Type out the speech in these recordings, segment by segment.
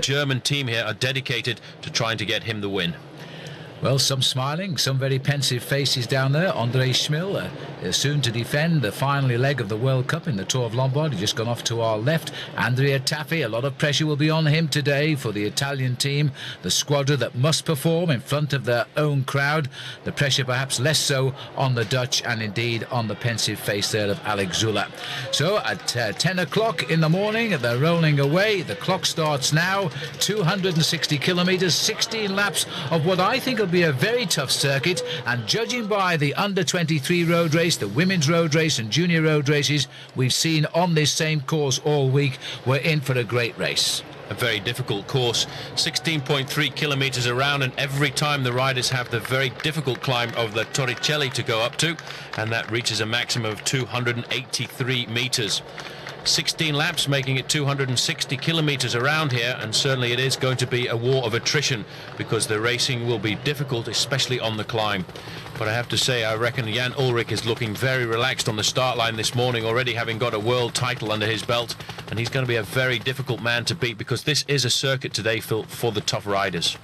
German team here are dedicated to trying to get him the win. Well, some smiling, some very pensive faces down there. André Schmil is soon to defend the final leg of the World Cup in the Tour of Lombard. He's just gone off to our left. Andrea Tafi, a lot of pressure will be on him today for the Italian team, the squadron that must perform in front of their own crowd. The pressure perhaps less so on the Dutch and indeed on the pensive face there of Alex Zülle. So at 10 o'clock in the morning, they're rolling away. The clock starts now. 260 kilometres, 16 laps of what I think will be a very tough circuit, and judging by the under-23 road race, the women's road race and junior road races we've seen on this same course all week, we're in for a great race. A very difficult course, 16.3 kilometres around, and every time the riders have the very difficult climb of the Torricelli to go up to, and that reaches a maximum of 283 metres. 16 laps, making it 260 kilometres around here, and certainly it is going to be a war of attrition because the racing will be difficult, especially on the climb. But I have to say, I reckon Jan Ullrich is looking very relaxed on the start line this morning, already having got a world title under his belt, and he's going to be a very difficult man to beat because this is a circuit today for the tough riders.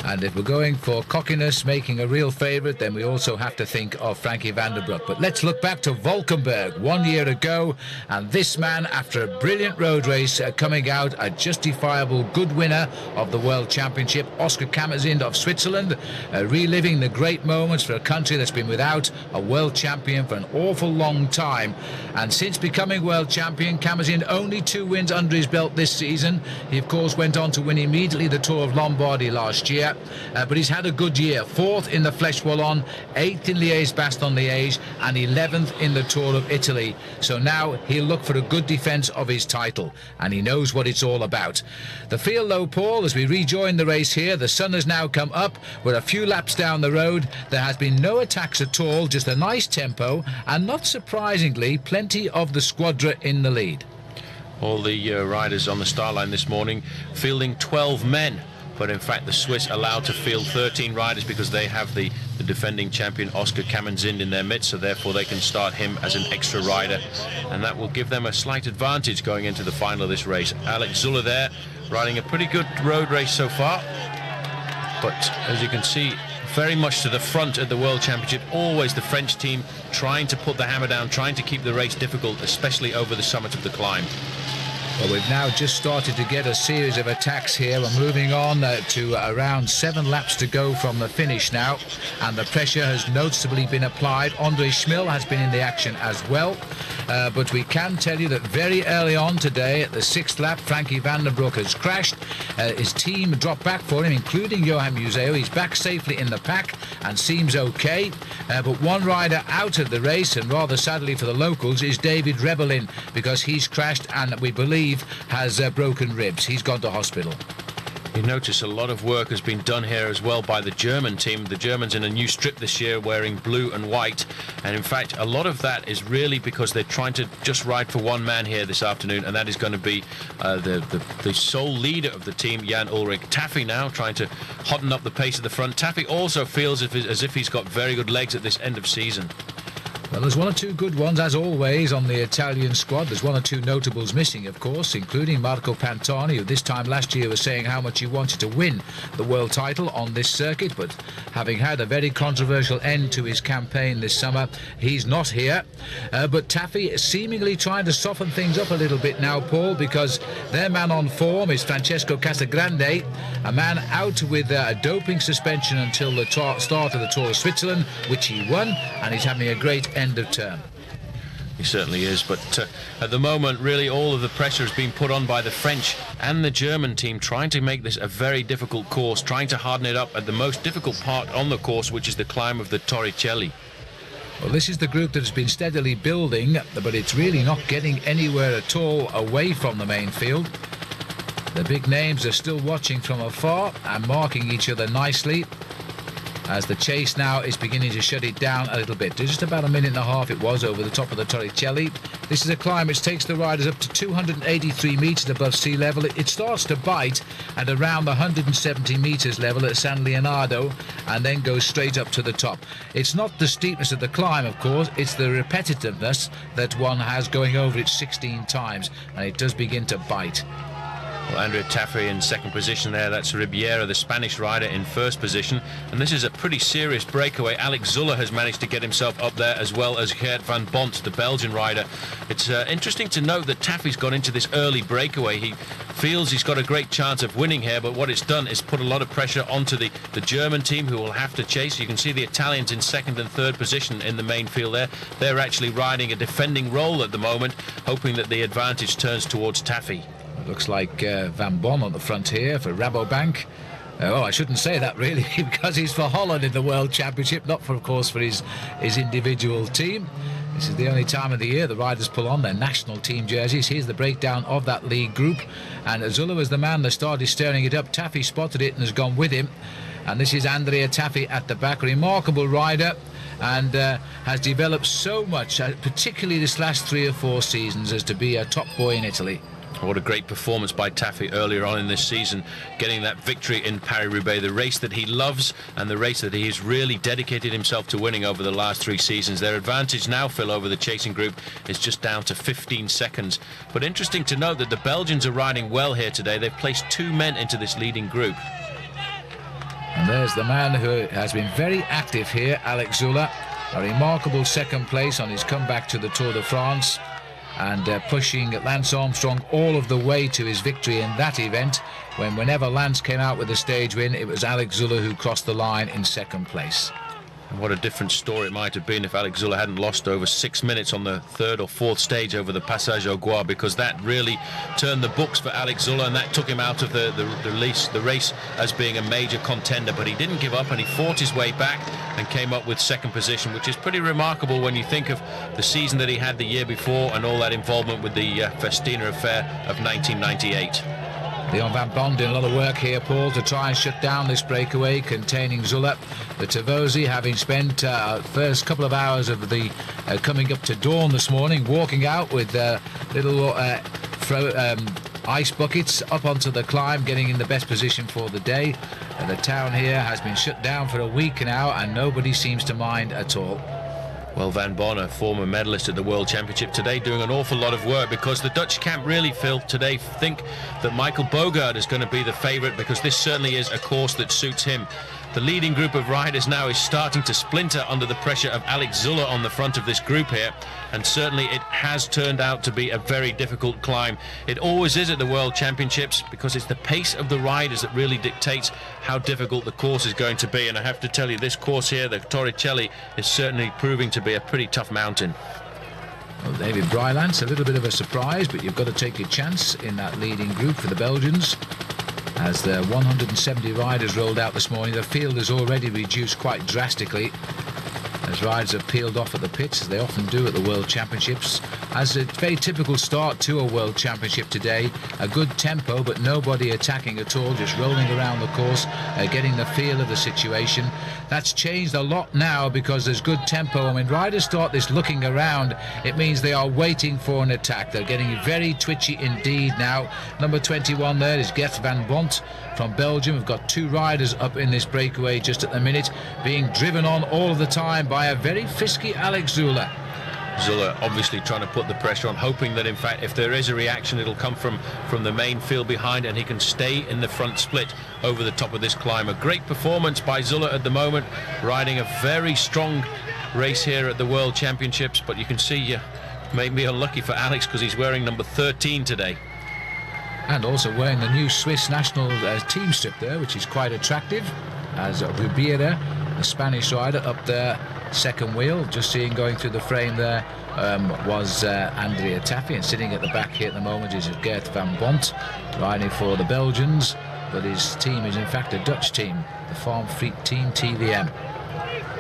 And if we're going for cockiness, making a real favourite, then we also have to think of Frankie van der Broek. But let's look back to Valkenburg 1 year ago, and this man, after a brilliant road race, coming out a justifiable good winner of the World Championship, Oscar Kammerzind of Switzerland, reliving the great moments for a country that's been without a world champion for an awful long time. And since becoming world champion, Kammerzind only 2 wins under his belt this season. He, of course, went on to win immediately the Tour of Lombardy last year. But he's had a good year. 4th in the Flèche Wallonne, 8th in Liège-Bastogne-Liège, and 11th in the Tour of Italy. So now he'll look for a good defence of his title, and he knows what it's all about. The field, though, Paul, as we rejoin the race here, the sun has now come up. We're a few laps down the road. There has been no attacks at all, just a nice tempo, and not surprisingly, plenty of the squadra in the lead. All the riders on the start line this morning fielding 12 men. But in fact, the Swiss allowed to field 13 riders because they have the defending champion Oscar Kammerzind in their midst, so therefore they can start him as an extra rider, and that will give them a slight advantage going into the final of this race. Alex Zülle there, riding a pretty good road race so far, but as you can see, very much to the front at the World Championship. Always the French team trying to put the hammer down, trying to keep the race difficult, especially over the summit of the climb. Well, we've now just started to get a series of attacks here. We're moving on to around 7 laps to go from the finish now, and the pressure has noticeably been applied. André Schmil has been in the action as well, but we can tell you that very early on today at the 6th lap, Frankie van der Broek has crashed. His team dropped back for him, including Johan Museo. He's back safely in the pack and seems okay, but one rider out of the race, and rather sadly for the locals, is David Rebellin, because he's crashed and we believe has broken ribs. He's gone to hospital. You notice a lot of work has been done here as well by the German team. The Germans in a new strip this year wearing blue and white, and in fact a lot of that is really because they're trying to just ride for one man here this afternoon, and that is going to be the sole leader of the team, Jan Ullrich. Tafi now trying to hotten up the pace at the front. Tafi also feels as if he's got very good legs at this end of season. Well, there's 1 or 2 good ones, as always, on the Italian squad. There's 1 or 2 notables missing, of course, including Marco Pantani, who this time last year was saying how much he wanted to win the world title on this circuit, but having had a very controversial end to his campaign this summer, he's not here. But Tafi is seemingly trying to soften things up a little bit now, Paul, because their man on form is Francesco Casagrande, a man out with a doping suspension until the start of the Tour of Switzerland, which he won, and he's having a great end of term. He certainly is, but at the moment really all of the pressure is being put on by the French and the German team, trying to make this a very difficult course, trying to harden it up at the most difficult part on the course, which is the climb of the Torricelli. Well, this is the group that has been steadily building, but it's really not getting anywhere at all away from the main field. The big names are still watching from afar and marking each other nicely, as the chase now is beginning to shut it down a little bit. Just about 1.5 minutes it was over the top of the Torricelli. This is a climb which takes the riders up to 283 metres above sea level. It starts to bite at around the 170 metres level at San Leonardo and then goes straight up to the top. It's not the steepness of the climb, of course, it's the repetitiveness that one has going over it 16 times, and it does begin to bite. Well, Andrea Taffy in second position there. That's Ribiera, the Spanish rider, in first position. And this is a pretty serious breakaway. Alex Zuller has managed to get himself up there, as well as Geert van Bont, the Belgian rider. It's interesting to note that Taffy's gone into this early breakaway. He feels he's got a great chance of winning here, but what it's done is put a lot of pressure onto the German team, who will have to chase. You can see the Italians in second and third position in the main field there. They're actually riding a defending role at the moment, hoping that the advantage turns towards Taffy. It looks like Van Bon on the front here for Rabobank. Oh, I shouldn't say that really, because he's for Holland in the World Championship, not for, of course, for his individual team. This is the only time of the year the riders pull on their national team jerseys. Here's the breakdown of that league group. And Zuller was the man that started stirring it up. Taffy spotted it and has gone with him. And this is Andrea Taffy at the back, a remarkable rider, and has developed so much, particularly this last 3 or 4 seasons, as to be a top boy in Italy. What a great performance by Taffy earlier on in this season, getting that victory in Paris-Roubaix, the race that he loves and the race that he has really dedicated himself to winning over the last 3 seasons. Their advantage now, Phil, over the chasing group is just down to 15 seconds. But interesting to note that the Belgians are riding well here today. They've placed 2 men into this leading group. And there's the man who has been very active here, Alex Zuller. A remarkable second place on his comeback to the Tour de France, and pushing Lance Armstrong all of the way to his victory in that event, when whenever Lance came out with a stage win, it was Alex Zuller who crossed the line in second place. And what a different story it might have been if Alex Zuller hadn't lost over 6 minutes on the 3rd or 4th stage over the Passage au Gois, because that really turned the books for Alex Zuller, and that took him out of the race as being a major contender. But he didn't give up, and he fought his way back and came up with second position, which is pretty remarkable when you think of the season that he had the year before and all that involvement with the Festina affair of 1998. Leon Van Bon doing a lot of work here, Paul, to try and shut down this breakaway containing Zuller. The Tavosi, having spent first couple of hours of the coming up to dawn this morning, walking out with little ice buckets up onto the climb, getting in the best position for the day. The town here has been shut down for a week now, and nobody seems to mind at all. Well, Van Bon, a former medalist at the World Championship today, doing an awful lot of work, because the Dutch camp really, Phil, today think that Michael Bogaert is going to be the favourite, because this certainly is a course that suits him. The leading group of riders now is starting to splinter under the pressure of Alex Zuller on the front of this group here, and certainly it has turned out to be a very difficult climb. It always is at the World Championships, because it's the pace of the riders that really dictates how difficult the course is going to be. And I have to tell you, this course here, the Torricelli, is certainly proving to be a pretty tough mountain. Well, David Brylance, a little bit of a surprise, but you've got to take your chance in that leading group for the Belgians. As the 170 riders rolled out this morning, the field has already reduced quite drastically as riders have peeled off at the pits, as they often do at the World Championships. As a very typical start to a World Championship today, a good tempo, but nobody attacking at all, just rolling around the course, getting the feel of the situation. That's changed a lot now, because there's good tempo, and when riders start this looking around, it means they are waiting for an attack. They're getting very twitchy indeed now. Number 21 there is Geert van Bont from Belgium. We've got 2 riders up in this breakaway just at the minute, being driven on all of the time by a very frisky Alex Zuller. Zuller obviously trying to put the pressure on, hoping that in fact if there is a reaction, it'll come from the main field behind, and he can stay in the front split over the top of this climb. A great performance by Zuller at the moment, riding a very strong race here at the World Championships. But you can see you may be unlucky for Alex, because he's wearing number 13 today. And also wearing the new Swiss national team strip there, which is quite attractive, as Ribiera, the Spanish rider, up there second wheel. Just seeing going through the frame there was Andrea Taffy, and sitting at the back here at the moment is Geert van Bont, riding for the Belgians, but his team is in fact a Dutch team, the Farm Freak Team TVM.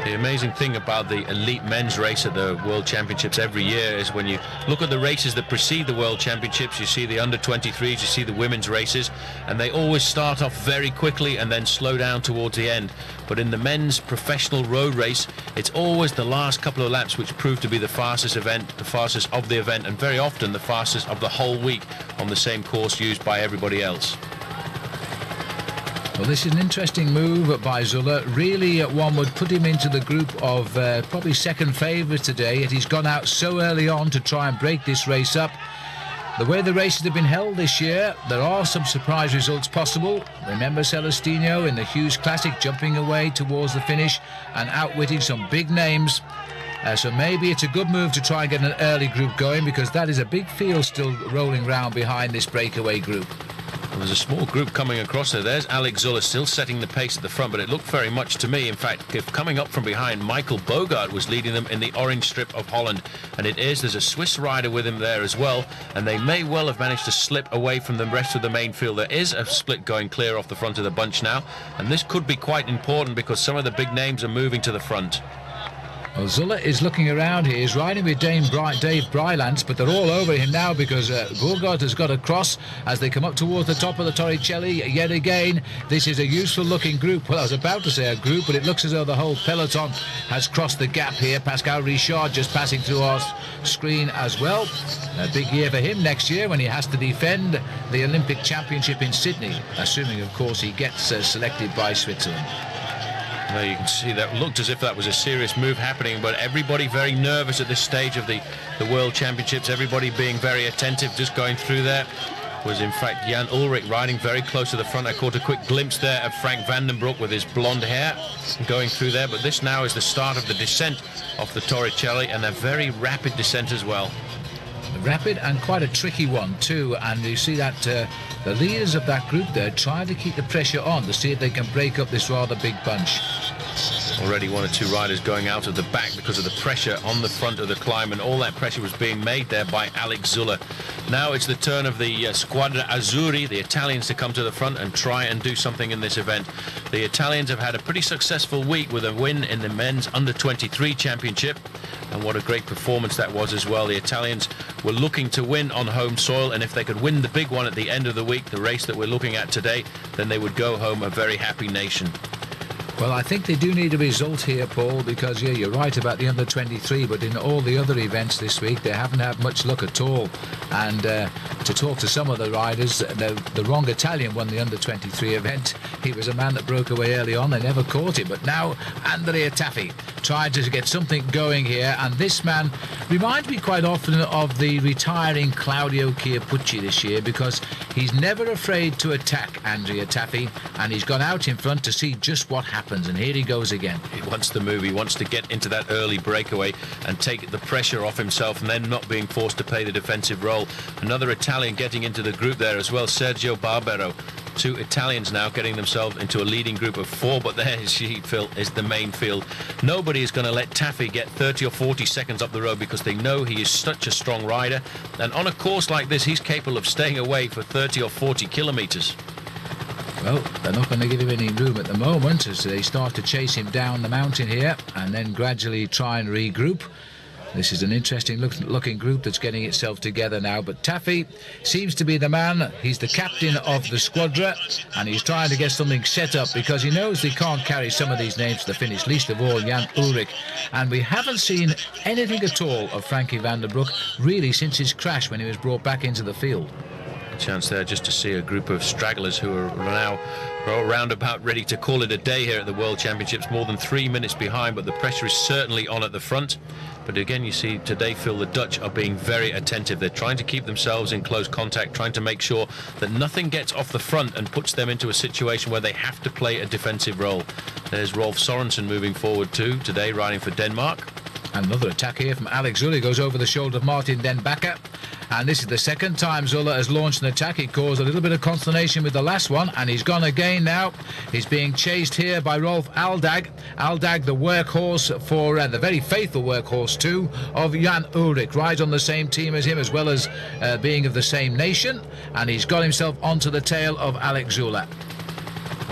The amazing thing about the elite men's race at the World Championships every year is when you look at the races that precede the World Championships, you see the under-23s, you see the women's races, and they always start off very quickly and then slow down towards the end. But in the men's professional road race, it's always the last couple of laps which prove to be the fastest event, the fastest of the event, and very often the fastest of the whole week on the same course used by everybody else. Well, this is an interesting move by Zuller. Really, one would put him into the group of probably second favourites today, yet he's gone out so early on to try and break this race up. The way the races have been held this year, there are some surprise results possible. Remember Celestino in the Hughes Classic jumping away towards the finish and outwitting some big names. So maybe it's a good move to try and get an early group going, because that is a big field still rolling round behind this breakaway group. Well, there's a small group coming across there. There's Alex Zuller still setting the pace at the front, but it looked very much to me, in fact, if coming up from behind, Michael Bogart was leading them in the orange strip of Holland. And there's a Swiss rider with him there as well, and they may well have managed to slip away from the rest of the main field. There is a split going clear off the front of the bunch now, and this could be quite important because some of the big names are moving to the front. Well, Zuller is looking around here. He's riding with Dave Brylance, but they're all over him now because Bogart has got across as they come up towards the top of the Torricelli. Yet again, this is a useful-looking group. Well, I was about to say a group, but it looks as though the whole peloton has crossed the gap here. Pascal Richard just passing through our screen as well. A big year for him next year when he has to defend the Olympic Championship in Sydney, assuming, of course, he gets selected by Switzerland. Well, you can see that looked as if that was a serious move happening, but everybody very nervous at this stage of the World Championships. Everybody being very attentive. Just going through there was in fact Jan Ullrich riding very close to the front. I caught a quick glimpse there of Frank Vandenbroek with his blonde hair going through there, but this now is the start of the descent off the Torricelli, and a very rapid descent as well. Rapid and quite a tricky one too, and you see that the leaders of that group there trying to keep the pressure on to see if they can break up this rather big bunch. Already one or two riders going out of the back because of the pressure on the front of the climb, and all that pressure was being made there by Alex Zuller. Now it's the turn of the Squadra Azzurri, the Italians, to come to the front and try and do something in this event. The Italians have had a pretty successful week with a win in the men's under-23 championship, and what a great performance that was as well. The Italians were looking to win on home soil, and if they could win the big one at the end of the week, the race that we're looking at today, then they would go home a very happy nation. Well, I think they do need a result here, Paul, because, yeah, you're right about the under-23, but in all the other events this week, they haven't had much luck at all. And to talk to some of the riders, the wrong Italian won the under-23 event. He was a man that broke away early on. They never caught him. But now Andrea Taffi tried to get something going here, and this man reminds me quite often of the retiring Claudio Chiappucci this year, because he's never afraid to attack Andrea Taffi, and he's gone out in front to see just what happens. And here he goes again. He wants to move. He wants to get into that early breakaway and take the pressure off himself, and then not being forced to play the defensive role. Another Italian getting into the group there as well, Sergio Barbero. Two Italians now getting themselves into a leading group of four, but there, Phil, is the main field. Nobody is going to let Taffi get 30 or 40 seconds up the road, because they know he is such a strong rider, and on a course like this he's capable of staying away for 30 or 40 kilometres. Well, they're not going to give him any room at the moment as they start to chase him down the mountain here and then gradually try and regroup. This is an interesting looking group that's getting itself together now, but Taffi seems to be the man. He's the captain of the Squadra, and he's trying to get something set up because he knows they can't carry some of these names to the finish, least of all Jan Ullrich. And we haven't seen anything at all of Frankie Vandenbroek really since his crash when he was brought back into the field. Chance there just to see a group of stragglers who are now round about ready to call it a day here at the World Championships, more than 3 minutes behind, but the pressure is certainly on at the front. But again, you see today, Phil, the Dutch are being very attentive. They're trying to keep themselves in close contact, trying to make sure that nothing gets off the front and puts them into a situation where they have to play a defensive role. There's Rolf Sorensen moving forward too today, riding for Denmark. Another attack here from Alex Zuller. Goes over the shoulder of Martin Den Bakker. And this is the second time Zuller has launched an attack. He caused a little bit of consternation with the last one, and he's gone again now. He's being chased here by Rolf Aldag. Aldag, the workhorse for, the very faithful workhorse too, of Jan Ullrich. Rides on the same team as him, as well as being of the same nation. And he's got himself onto the tail of Alex Zuller.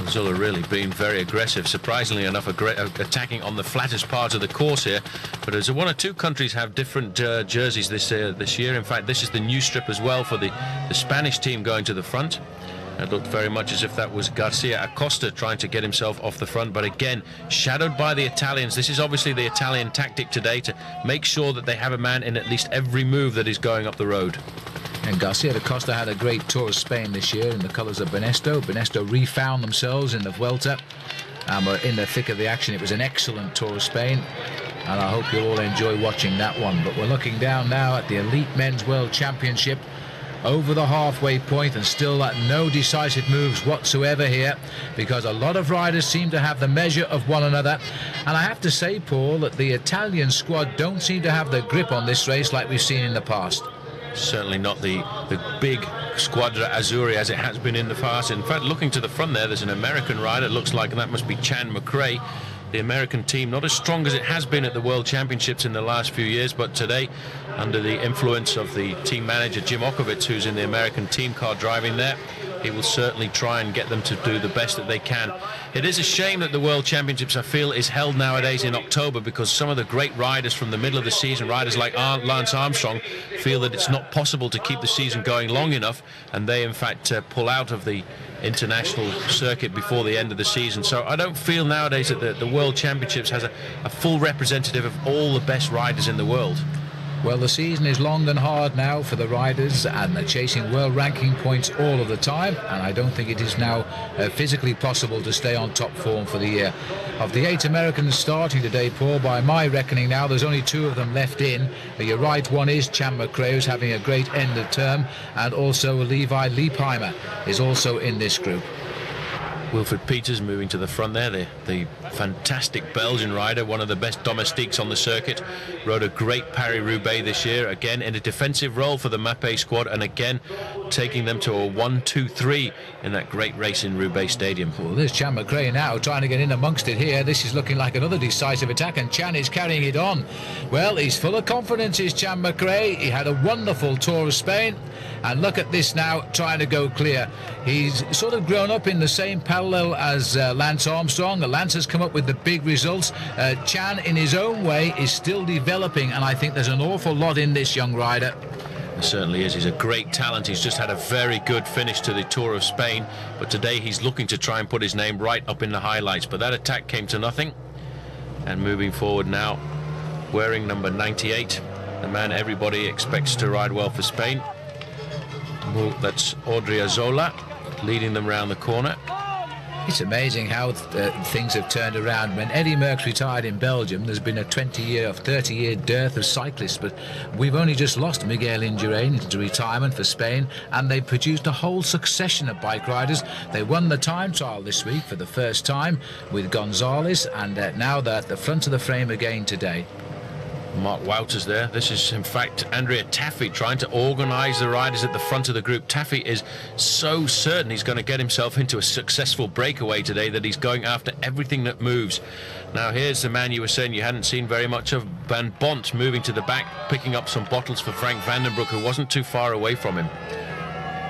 Zuller really being very aggressive, surprisingly enough, attacking on the flattest part of the course here. But as one or two countries have different jerseys this year. In fact, this is the new strip as well for the Spanish team going to the front. It looked very much as if that was Garcia Acosta trying to get himself off the front, but again, shadowed by the Italians. This is obviously the Italian tactic today, to make sure that they have a man in at least every move that is going up the road. And Garcia Acosta had a great Tour of Spain this year in the colours of Banesto. Banesto refound themselves in the Vuelta and were in the thick of the action. It was an excellent Tour of Spain, and I hope you'll all enjoy watching that one. But we're looking down now at the Elite Men's World Championship, over the halfway point, and still no decisive moves whatsoever here, because a lot of riders seem to have the measure of one another. And I have to say, Paul, that the Italian squad don't seem to have the grip on this race like we've seen in the past. Certainly not the big Squadra Azzurri as it has been in the past. In fact, looking to the front there's an American rider. It looks like that must be Chan McRae. The American team not as strong as it has been at the World Championships in the last few years, but today, under the influence of the team manager Jim Okovitz, who's in the American team car driving there, he will certainly try and get them to do the best that they can. It is a shame that the World Championships, I feel, is held nowadays in October, because some of the great riders from the middle of the season, riders like Lance Armstrong, feel that it's not possible to keep the season going long enough, and they in fact pull out of the international circuit before the end of the season. So I don't feel nowadays that the World Championships has a full representative of all the best riders in the world. Well, the season is long and hard now for the riders, and they're chasing world ranking points all of the time, and I don't think it is now physically possible to stay on top form for the year. Of the 8 Americans starting today, Paul, by my reckoning now, there's only 2 of them left in. You're right, one is Chan McRae, who's having a great end of term, and also Levi Leipheimer is also in this group. Wilfred Peters moving to the front there, the fantastic Belgian rider, one of the best domestiques on the circuit, rode a great Paris-Roubaix this year, again in a defensive role for the Mapei squad, and again taking them to a 1-2-3 in that great race in Roubaix Stadium. Well, there's Chan McRae now trying to get in amongst it here. This is looking like another decisive attack, and Chan is carrying it on. Well, he's full of confidence, is Chan McRae. He had a wonderful Tour of Spain, and look at this now, trying to go clear. He's sort of grown up in the same parallel as Lance Armstrong. Lance has come up with the big results. Chan, in his own way, is still developing, and I think there's an awful lot in this young rider. There certainly is. He's a great talent. He's just had a very good finish to the Tour of Spain, but today he's looking to try and put his name right up in the highlights, but that attack came to nothing. And moving forward now, wearing number 98, the man everybody expects to ride well for Spain. Well, that's Odriozola leading them round the corner. It's amazing how things have turned around. When Eddie Merckx retired in Belgium, there's been a 20-year or 30-year dearth of cyclists, but we've only just lost Miguel Indurain into retirement for Spain, and they've produced a whole succession of bike riders. They won the time trial this week for the first time with Gonzalez, and now they're at the front of the frame again today. Mark Wouters there. This is in fact Andrea Taffy trying to organise the riders at the front of the group. Taffy is so certain he's going to get himself into a successful breakaway today that he's going after everything that moves. Now here's the man you were saying you hadn't seen very much of, Van Bont, moving to the back, picking up some bottles for Frank Vandenbroek, who wasn't too far away from him.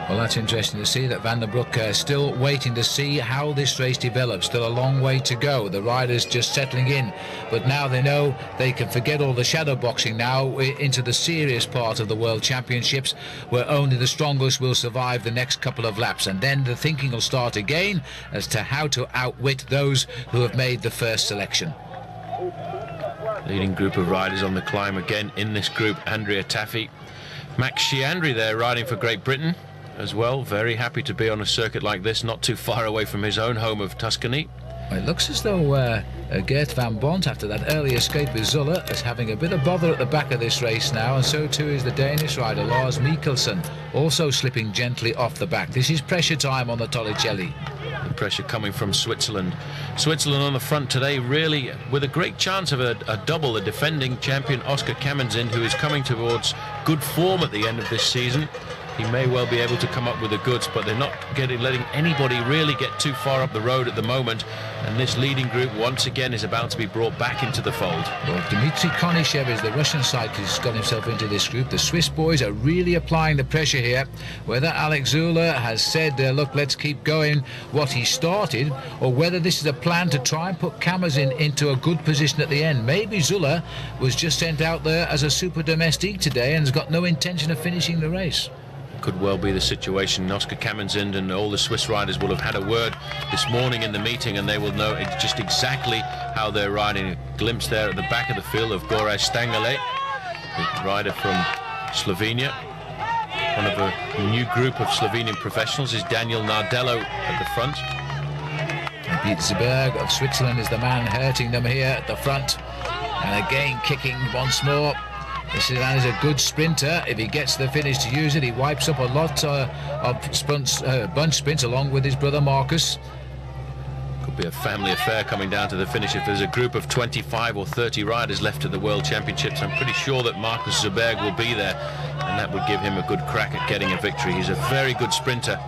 Well, that's interesting to see that Vandenbroek still waiting to see how this race develops. Still a long way to go. The riders just settling in, but now they know they can forget all the shadow boxing now into the serious part of the World Championships, where only the strongest will survive the next couple of laps, and then the thinking will start again as to how to outwit those who have made the first selection. Leading group of riders on the climb again in this group, Andrea Taffy. Max Chiandri there riding for Great Britain as well, very happy to be on a circuit like this, not too far away from his own home of Tuscany. It looks as though Geert Van Bont, after that early escape with Zuller, is having a bit of bother at the back of this race now, and so too is the Danish rider Lars Mikkelsen, also slipping gently off the back. This is pressure time on the Torricelli. The pressure coming from Switzerland. Switzerland on the front today, really with a great chance of a double. The defending champion Oscar Kamenzin, who is coming towards good form at the end of this season. He may well be able to come up with the goods, but they're not letting anybody really get too far up the road at the moment. And this leading group once again is about to be brought back into the fold. Well, Dmitry Konishev is the Russian cyclist who's got himself into this group. The Swiss boys are really applying the pressure here. Whether Alex Zülle has said, look, let's keep going what he started, or whether this is a plan to try and put Kamenzin into a good position at the end. Maybe Zülle was just sent out there as a super domestique today and has got no intention of finishing the race. Could well be the situation. Oscar Kamenzin and all the Swiss riders will have had a word this morning in the meeting, and they will know just exactly how they're riding. A glimpse there at the back of the field of Gorazd Stangele, the rider from Slovenia. One of a new group of Slovenian professionals is Daniel Nardello at the front. Pieterseberg of Switzerland is the man hurting them here at the front, and again kicking once more. This man is a good sprinter. If he gets the finish to use it, he wipes up a lot of bunch sprints along with his brother Marcus. Could be a family affair coming down to the finish. If there's a group of 25 or 30 riders left at the World Championships, I'm pretty sure that Marcus Zuberg will be there, and that would give him a good crack at getting a victory. He's a very good sprinter.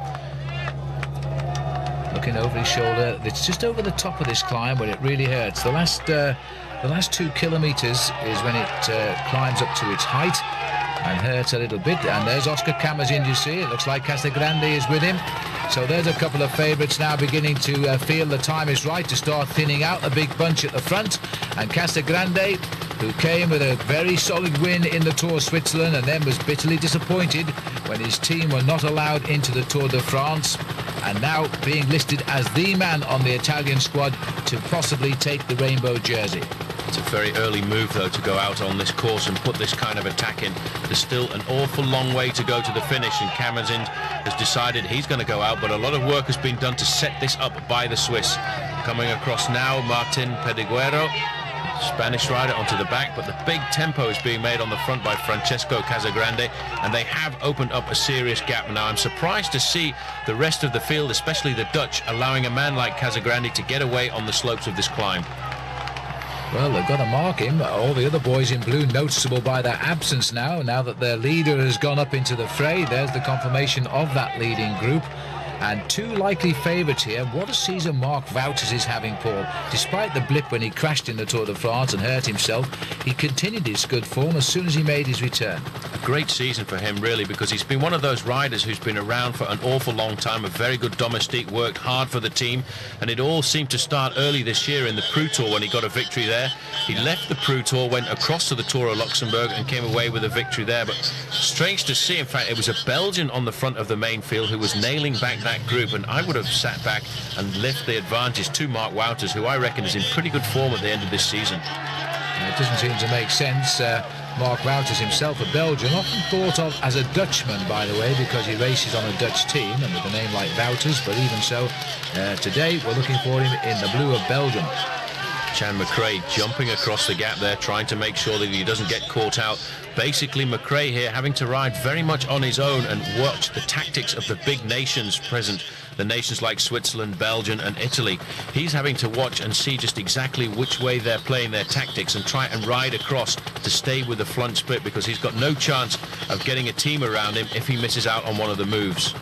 Looking over his shoulder, it's just over the top of this climb where it really hurts. The last 2 kilometers is when it climbs up to its height and hurts a little bit. And there's Oscar Camazin, you see. It looks like Casagrande is with him. So there's a couple of favourites now beginning to feel the time is right to start thinning out the big bunch at the front. And Casagrande, who came with a very solid win in the Tour of Switzerland and then was bitterly disappointed when his team were not allowed into the Tour de France, and now being listed as the man on the Italian squad to possibly take the rainbow jersey. It's a very early move, though, to go out on this course and put this kind of attack in. There's still an awful long way to go to the finish, and Camazin has decided he's going to go out, but a lot of work has been done to set this up by the Swiss. Coming across now, Martin Pediguero, Spanish rider, onto the back, but the big tempo is being made on the front by Francesco Casagrande, and they have opened up a serious gap. Now, I'm surprised to see the rest of the field, especially the Dutch, allowing a man like Casagrande to get away on the slopes of this climb. Well, they've got to mark him. All the other boys in blue noticeable by their absence now that their leader has gone up into the fray. There's the confirmation of that leading group. And 2 likely favourites here. What a season Mark Wouters is having, Paul. Despite the blip when he crashed in the Tour de France and hurt himself, he continued his good form as soon as he made his return. A great season for him, really, because he's been one of those riders who's been around for an awful long time, a very good domestique, worked hard for the team, and it all seemed to start early this year in the Pro Tour when he got a victory there. He left the Pro Tour, went across to the Tour of Luxembourg and came away with a victory there. But strange to see, in fact, it was a Belgian on the front of the main field who was nailing back that group, and I would have sat back and left the advantage to Mark Wouters, who I reckon is in pretty good form at the end of this season. It doesn't seem to make sense. Mark Wouters himself, a Belgian, often thought of as a Dutchman, by the way, because he races on a Dutch team and with a name like Wouters, but even so, today we're looking for him in the blue of Belgium. Chan McRae jumping across the gap there, trying to make sure that he doesn't get caught out. Basically, McRae here having to ride very much on his own and watch the tactics of the big nations present, the nations like Switzerland, Belgium and Italy. He's having to watch and see just exactly which way they're playing their tactics and try and ride across to stay with the front split, because he's got no chance of getting a team around him if he misses out on one of the moves.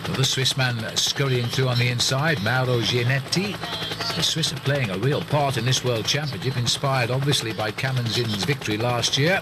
Well, the Swiss man scurrying through on the inside, Mauro Gianetti. The Swiss are playing a real part in this World Championship, inspired obviously by Camazin's victory last year.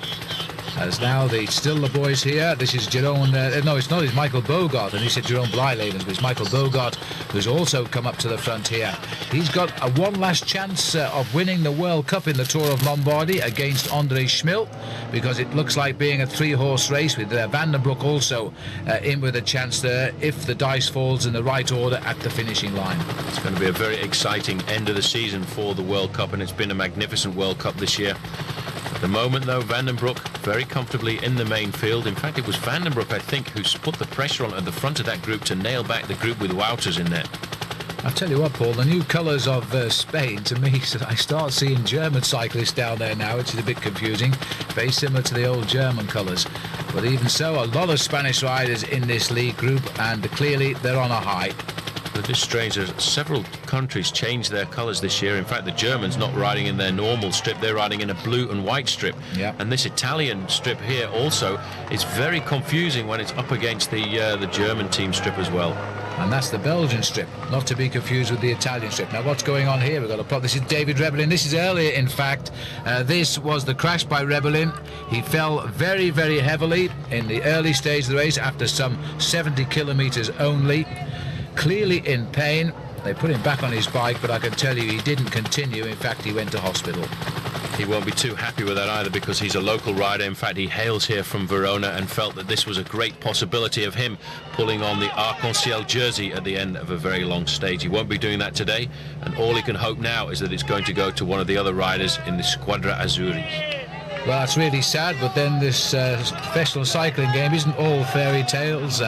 As now still the boys here. This is Jerome, no, it's not, it's Michael Bogart, and he said Jerome Blyleven, but it's Michael Bogart who's also come up to the front here. He's got a one last chance of winning the World Cup in the Tour of Lombardy against Andre Schmil, because it looks like being a 3-horse race with Van den Broek also in with a chance there if the dice falls in the right order at the finishing line. It's going to be a very exciting end of the season for the World Cup, and it's been a magnificent World Cup this year. At the moment, though, Van den Broek very comfortably in the main field. In fact, it was Van den Broek, I think, who's put the pressure on at the front of that group to nail back the group with Wouters in there. I'll tell you what, Paul, the new colours of Spain, to me, I start seeing German cyclists down there now, which is a bit confusing. Very similar to the old German colours. But even so, a lot of Spanish riders in this league group, and clearly they're on a high. It is strange that several countries changed their colours this year. In fact, the Germans not riding in their normal strip, they're riding in a blue and white strip. Yeah. And this Italian strip here also is very confusing when it's up against the German team strip as well. And that's the Belgian strip, not to be confused with the Italian strip. Now, what's going on here? We've got a plot. This is David Rebellin. This is earlier, in fact. This was the crash by Rebellin. He fell very, very heavily in the early stage of the race after some 70 kilometres only. Clearly in pain. They put him back on his bike, but I can tell you he didn't continue. In fact, he went to hospital. He won't be too happy with that either, because he's a local rider. In fact, he hails here from Verona and felt that this was a great possibility of him pulling on the Arc-en-Ciel jersey at the end of a very long stage. He won't be doing that today, and all he can hope now is that it's going to go to one of the other riders in the Squadra Azzurri. Well, that's really sad, but then this professional cycling game isn't all fairy tales.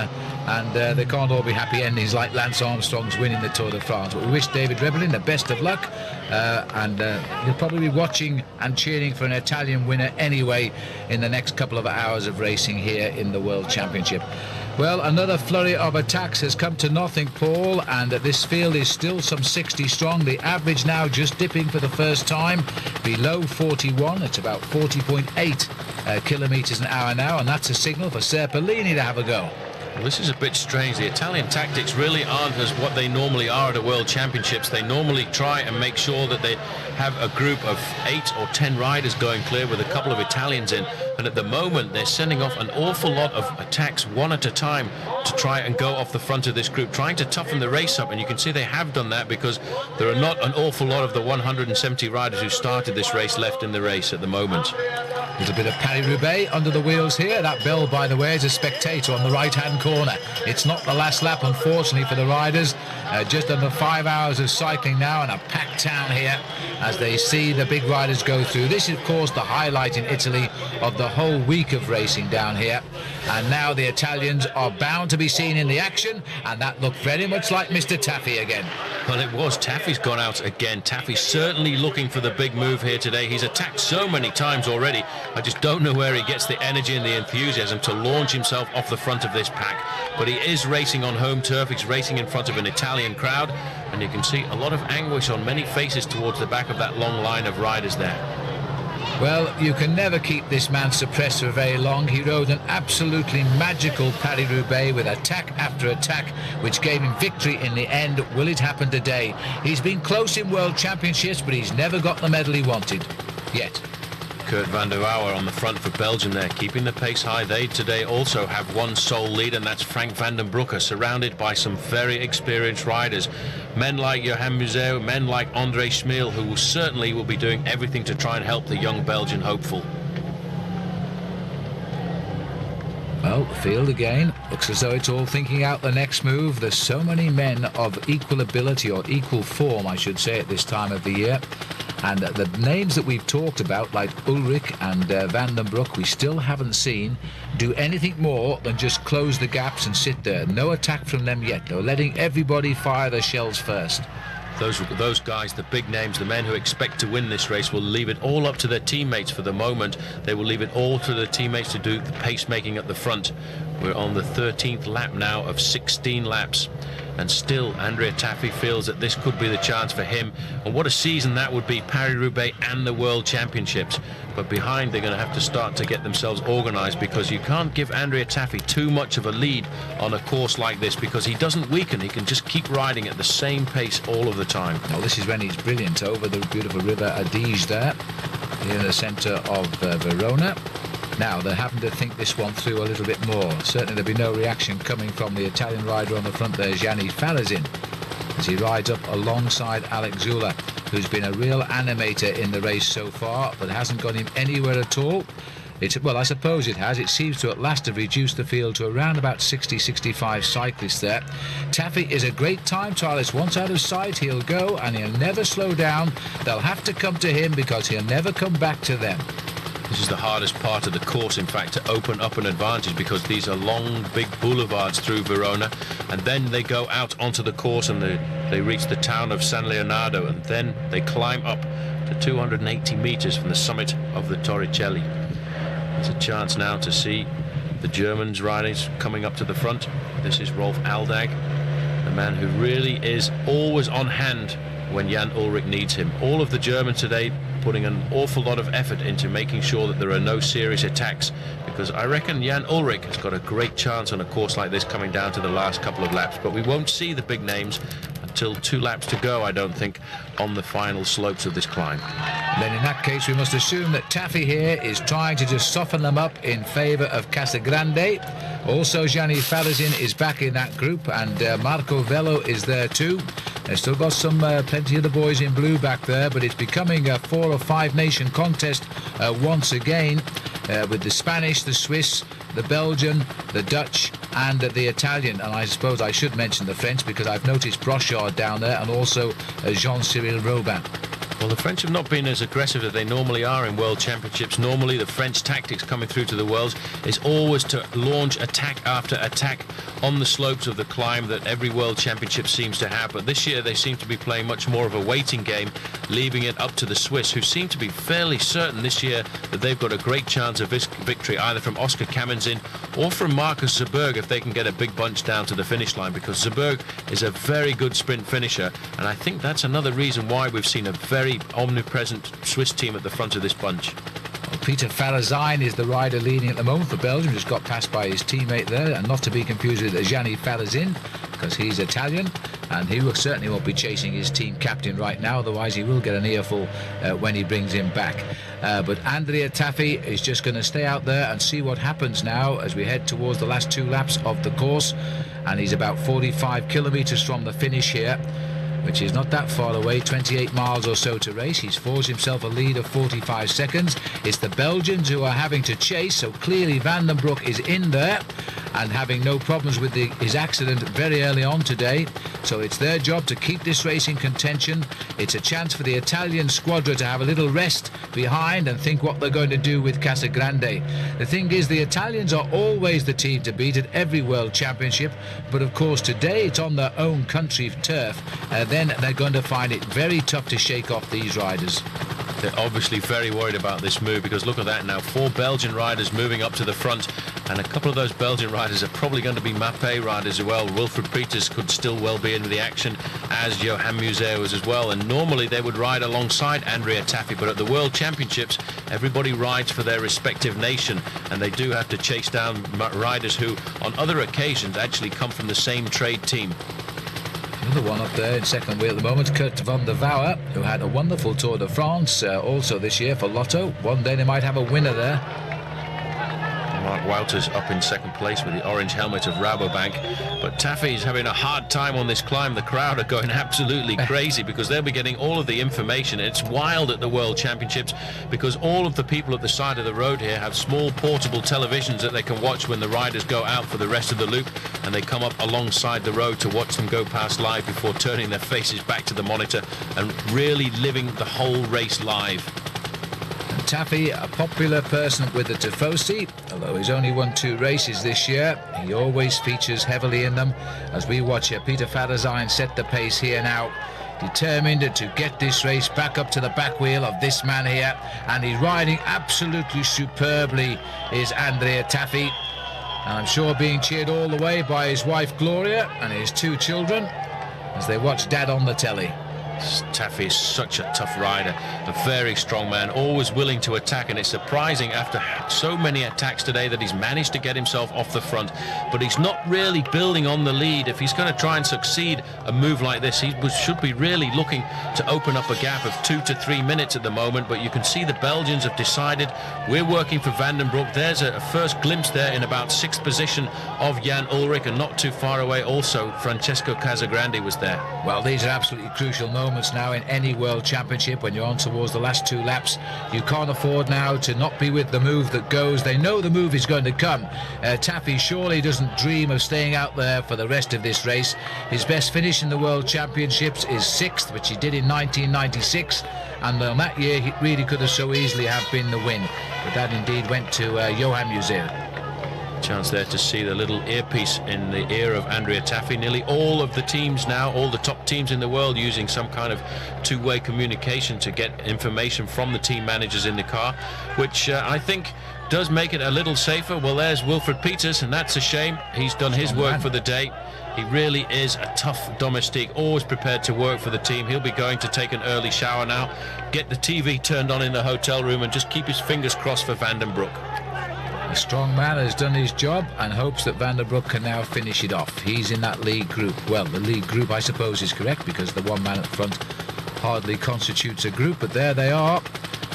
and they can't all be happy endings like Lance Armstrong's winning the Tour de France. But we wish David Rebellin the best of luck, and you'll probably be watching and cheering for an Italian winner anyway in the next couple of hours of racing here in the World Championship. Well, another flurry of attacks has come to nothing, Paul, and this field is still some 60 strong. The average now just dipping for the first time below 41. It's about 40.8 kilometres an hour now, and that's a signal for Serpellini to have a go. Well, this is a bit strange. The Italian tactics really aren't as what they normally are at a World Championships. They normally try and make sure that they have a group of 8 or 10 riders going clear with a couple of Italians in. And at the moment, they're sending off an awful lot of attacks one at a time to try and go off the front of this group, trying to toughen the race up. And you can see they have done that because there are not an awful lot of the 170 riders who started this race left in the race at the moment. A little bit of Paris-Roubaix under the wheels here. That bell, by the way, is a spectator on the right-hand corner. It's not the last lap, unfortunately, for the riders. Just under 5 hours of cycling now, and a packed town here as they see the big riders go through. This is, of course, the highlight in Italy of the whole week of racing down here. And now the Italians are bound to be seen in the action, and that looked very much like Mr. Taffy again. Well, it was. Taffy's gone out again. Taffy's certainly looking for the big move here today. He's attacked so many times already. I just don't know where he gets the energy and the enthusiasm to launch himself off the front of this pack. But he is racing on home turf. He's racing in front of an Italian crowd, and you can see a lot of anguish on many faces towards the back of that long line of riders there. Well, you can never keep this man suppressed for very long. He rode an absolutely magical Paris-Roubaix with attack after attack, which gave him victory in the end. Will it happen today? He's been close in World Championships, but he's never got the medal he wanted. Yet. Kurt van der Wouwer on the front for Belgium there, keeping the pace high. They today also have one sole lead, and that's Frank van den Broeke, surrounded by some very experienced riders. Men like Johan Museeuw, men like André Schmeel, who certainly will be doing everything to try and help the young Belgian hopeful. Well, the field again looks as though it's all thinking out the next move. There's so many men of equal ability, or equal form, I should say, at this time of the year. And the names that we've talked about, like Ulrich and Van den Broeke, we still haven't seen do anything more than just close the gaps and sit there. No attack from them yet. They're letting everybody fire their shells first. Those guys, the big names, the men who expect to win this race, will leave it all up to their teammates for the moment. They will leave it all to their teammates to do the pace-making at the front. We're on the 13th lap now of 16 laps. And still, Andrea Taffy feels that this could be the chance for him. And what a season that would be, Paris-Roubaix and the World Championships. But behind, they're going to have to start to get themselves organised, because you can't give Andrea Taffy too much of a lead on a course like this, because he doesn't weaken. He can just keep riding at the same pace all of the time. Well, this is when he's brilliant over the beautiful River Adige there, in the centre of Verona. Now, they're having to think this one through a little bit more. Certainly there'll be no reaction coming from the Italian rider on the front there, Gianni Farazin, as he rides up alongside Alex Zula, who's been a real animator in the race so far, but hasn't got him anywhere at all. Well, I suppose it has. It seems to at last have reduced the field to around about 60-65 cyclists there. Taffy is a great time trialist. Once out of sight, he'll go, and he'll never slow down. They'll have to come to him, because he'll never come back to them. This is the hardest part of the course, in fact, to open up an advantage, because these are long, big boulevards through Verona, and then they go out onto the course and they reach the town of San Leonardo, and then they climb up to 280 meters from the summit of the Torricelli. It's a chance now to see the Germans riders coming up to the front. This is Rolf Aldag, the man who really is always on hand when Jan Ullrich needs him. All of the Germans today putting an awful lot of effort into making sure that there are no serious attacks, because I reckon Jan Ullrich has got a great chance on a course like this coming down to the last couple of laps. But we won't see the big names until 2 laps to go, I don't think, on the final slopes of this climb. Then in that case, we must assume that Taffy here is trying to just soften them up in favour of Casagrande. Also, Gianni Farazin is back in that group, and Marco Velo is there too. They've still got plenty of the boys in blue back there, but it's becoming a 4 or 5 nation contest once again, with the Spanish, the Swiss, the Belgian, the Dutch and the Italian. And I suppose I should mention the French, because I've noticed Brochard down there, and also Jean-Cyril Robin. Well, the French have not been as aggressive as they normally are in World Championships. Normally, the French tactics coming through to the Worlds is always to launch attack after attack on the slopes of the climb that every World Championship seems to have. But this year, they seem to be playing much more of a waiting game, leaving it up to the Swiss, who seem to be fairly certain this year that they've got a great chance of victory, either from Oscar Kamenzin or from Marcus Zerberg, if they can get a big bunch down to the finish line, because Zerberg is a very good sprint finisher, and I think that's another reason why we've seen a very omnipresent Swiss team at the front of this bunch. Well, Peter Farazijn is the rider leading at the moment for Belgium, just got passed by his teammate there, and not to be confused with Gianni Farazin, because he's Italian, and he certainly won't be chasing his team captain right now, otherwise he will get an earful when he brings him back. But Andrea Tafi is just going to stay out there and see what happens now as we head towards the last 2 laps of the course, and he's about 45 kilometers from the finish here, which is not that far away, 28 miles or so to race. He's forged himself a lead of 45 seconds. It's the Belgians who are having to chase, so clearly Van den Broek is in there and having no problems with his accident very early on today. So it's their job to keep this race in contention. It's a chance for the Italian squadra to have a little rest behind and think what they're going to do with Casagrande. The thing is, the Italians are always the team to beat at every World Championship, but of course today it's on their own country turf. Then they're going to find it very tough to shake off these riders. They're obviously very worried about this move, because look at that now, 4 Belgian riders moving up to the front, and a couple of those Belgian riders are probably going to be Mappé riders as well. Wilfried Peters could still well be in the action, as Johan Museeuw was as well, and normally they would ride alongside Andrea Tafi, but at the World Championships everybody rides for their respective nation, and they do have to chase down riders who on other occasions actually come from the same trade team. Another one up there in second wheel at the moment, Kurt van der Wouwer, who had a wonderful Tour de France also this year for Lotto. One day they might have a winner there. Mark Wouters up in second place with the orange helmet of Rabobank, but Taffy's having a hard time on this climb. The crowd are going absolutely crazy because they'll be getting all of the information. It's wild at the World Championships because all of the people at the side of the road here have small portable televisions that they can watch when the riders go out for the rest of the loop, and they come up alongside the road to watch them go past live before turning their faces back to the monitor and really living the whole race live. Taffy, a popular person with the Tifosi, although he's only won 2 races this year. He always features heavily in them, as we watch here. Peter Farazijn set the pace here now, determined to get this race back up to the back wheel of this man here, and he's riding absolutely superbly is Andrea Tafi, and I'm sure being cheered all the way by his wife Gloria and his 2 children as they watch Dad on the telly. Taffy is such a tough rider, a very strong man, always willing to attack, and it's surprising after so many attacks today that he's managed to get himself off the front, but he's not really building on the lead. If he's going to try and succeed a move like this, he should be really looking to open up a gap of 2 to 3 minutes at the moment, but you can see the Belgians have decided we're working for Van den Broek. There's a first glimpse there in about 6th position of Jan Ullrich, and not too far away also Francesco Casagrande was there. Well, these are absolutely crucial moments now in any World Championship when you're on towards the last 2 laps. You can't afford now to not be with the move that goes. They know the move is going to come. Taffy surely doesn't dream of staying out there for the rest of this race. His best finish in the World Championships is 6th, which he did in 1996, and on that year he really could have so easily have been the win, but that indeed went to Johan Museeuw. Chance there to see the little earpiece in the ear of Andrea Tafi. Nearly all of the teams now, all the top teams in the world, using some kind of 2-way communication to get information from the team managers in the car, which I think does make it a little safer. Well, there's Wilfried Peters, and that's a shame. He's done his work for the day. He really is a tough domestique, always prepared to work for the team. He'll be going to take an early shower now, get the TV turned on in the hotel room, and just keep his fingers crossed for Van den Broek. A strong man has done his job and hopes that Van der Broek can now finish it off. He's in that lead group. Well, the lead group, I suppose, is correct because the one man at the front hardly constitutes a group, but there they are.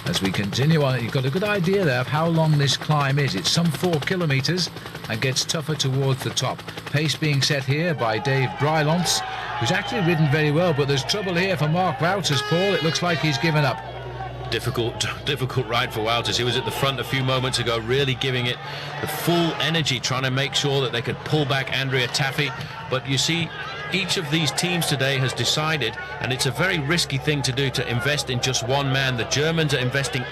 As we continue on, you've got a good idea there of how long this climb is. It's some 4 kilometres and gets tougher towards the top. Pace being set here by Dave Brylontz, who's actually ridden very well, but there's trouble here for Mark Wouters, Paul. It looks like he's given up. Difficult ride for Wouters. He was at the front a few moments ago, really giving it the full energy, trying to make sure that they could pull back Andrea Tafi. But you see, each of these teams today has decided, and it's a very risky thing to do, to invest in just one man. The Germans are investing